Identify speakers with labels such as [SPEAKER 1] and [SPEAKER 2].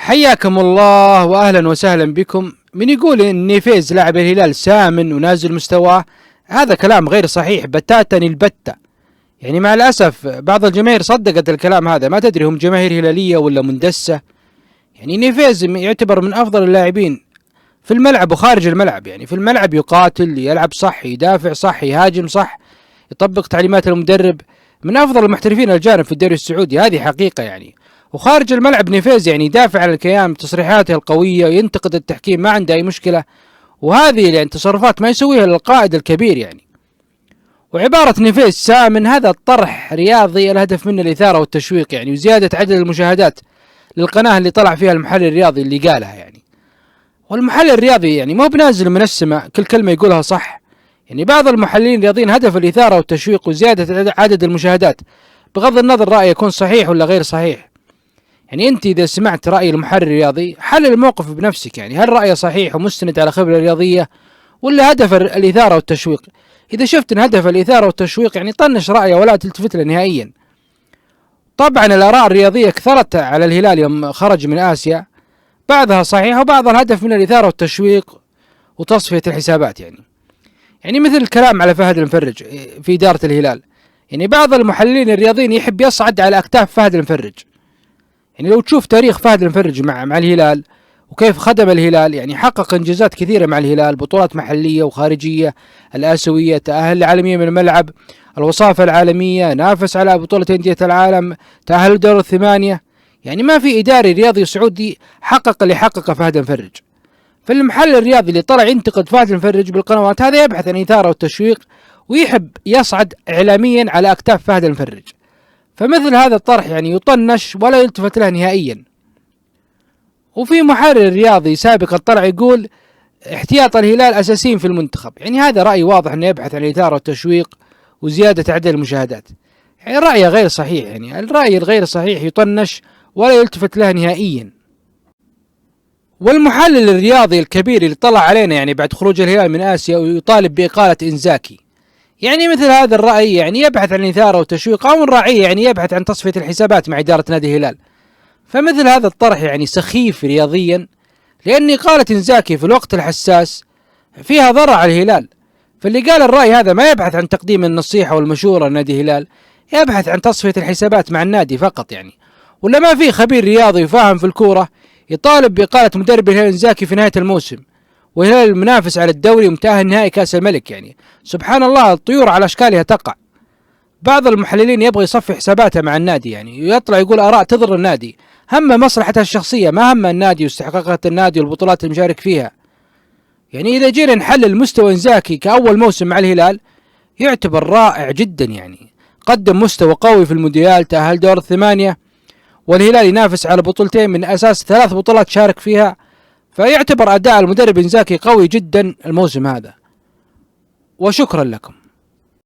[SPEAKER 1] حياكم الله واهلا وسهلا بكم. من يقول ان نيفيز لاعب الهلال سامن ونازل مستواه، هذا كلام غير صحيح بتاتا البتة. يعني مع الاسف بعض الجماهير صدقت الكلام هذا، ما تدري هم جماهير هلالية ولا مندسة. يعني نيفيز يعتبر من افضل اللاعبين في الملعب وخارج الملعب. يعني في الملعب يقاتل، يلعب صح، يدافع صح، يهاجم صح، يطبق تعليمات المدرب، من افضل المحترفين الاجانب في الدوري السعودي، هذه حقيقة يعني. وخارج الملعب نيفيز يعني يدافع عن الكيان بتصريحاته القوية، ينتقد التحكيم، ما عنده اي مشكلة. وهذه يعني تصرفات ما يسويها القائد الكبير يعني. وعبارة نيفيز سامن هذا طرح رياضي الهدف منه الإثارة والتشويق يعني، وزيادة عدد المشاهدات للقناة اللي طلع فيها المحلل الرياضي اللي قالها يعني. والمحلل الرياضي يعني مو بنازل من السماء كل كلمة يقولها صح. يعني بعض المحللين الرياضيين هدف الإثارة والتشويق وزيادة عدد المشاهدات، بغض النظر رأيه يكون صحيح ولا غير صحيح. يعني انت اذا سمعت رأي المحلل الرياضي حلل الموقف بنفسك، يعني هل رأيه صحيح ومستند على خبرة رياضية ولا هدف الإثارة والتشويق؟ اذا شفت ان هدف الإثارة والتشويق يعني طنش رأيه ولا تلتفت له نهائيا. طبعا الآراء الرياضية كثرت على الهلال يوم خرج من آسيا، بعضها صحيح وبعضها الهدف من الإثارة والتشويق وتصفية الحسابات يعني مثل الكلام على فهد المفرج في إدارة الهلال. يعني بعض المحللين الرياضيين يحب يصعد على أكتاف فهد المفرج. يعني لو تشوف تاريخ فهد المفرج مع الهلال وكيف خدم الهلال، يعني حقق انجازات كثيرة مع الهلال، بطولات محلية وخارجية، الآسيوية، تأهل العالمية من الملعب، الوصافة العالمية، نافس على بطولة أندية العالم، تأهل دور الثمانية. يعني ما في إداري رياضي سعودي حقق اللي حققه فهد المفرج. فالمحلل الرياضي اللي طلع ينتقد فهد المفرج بالقنوات هذا يبحث عن إثارة والتشويق ويحب يصعد إعلاميا على أكتاف فهد المفرج. فمثل هذا الطرح يعني يطنش ولا يلتفت له نهائيا. وفي محرر رياضي سابقا طلع يقول احتياط الهلال أساسيين في المنتخب. يعني هذا رأي واضح أنه يبحث عن الإثارة والتشويق وزيادة عدد المشاهدات. يعني رأيه غير صحيح، يعني الرأي الغير صحيح يطنش ولا يلتفت له نهائيا. والمحلل الرياضي الكبير اللي طلع علينا يعني بعد خروج الهلال من آسيا ويطالب بإقالة إنزاكي، يعني مثل هذا الرأي يعني يبحث عن إثارة وتشويق، أو الراعية يعني يبحث عن تصفية الحسابات مع إدارة نادي الهلال. فمثل هذا الطرح يعني سخيف رياضيا، لأن إقالة إنزاكي في الوقت الحساس فيها ضرر على الهلال. فاللي قال الرأي هذا ما يبحث عن تقديم النصيحة والمشورة لنادي الهلال، يبحث عن تصفية الحسابات مع النادي فقط يعني. ولا ما في خبير رياضي وفاهم في الكورة يطالب بإقالة مدرب الهلال إنزاكي في نهاية الموسم، والهلال المنافس على الدوري ومتأهل نهائي كأس الملك. يعني سبحان الله، الطيور على أشكالها تقع. بعض المحللين يبغى يصفي حساباته مع النادي يعني، ويطلع يقول آراء تضر النادي، هم مصلحته الشخصية ما هم النادي واستحقاقات النادي والبطولات المشارك فيها. يعني إذا جينا نحلل مستوى إنزاكي كأول موسم مع الهلال يعتبر رائع جدا. يعني قدم مستوى قوي في المونديال، تأهل دور الثمانية، والهلال ينافس على بطولتين من أساس 3 بطولات شارك فيها. فيعتبر أداء المدرب إنزاكي قوي جدا الموسم هذا. وشكرا لكم.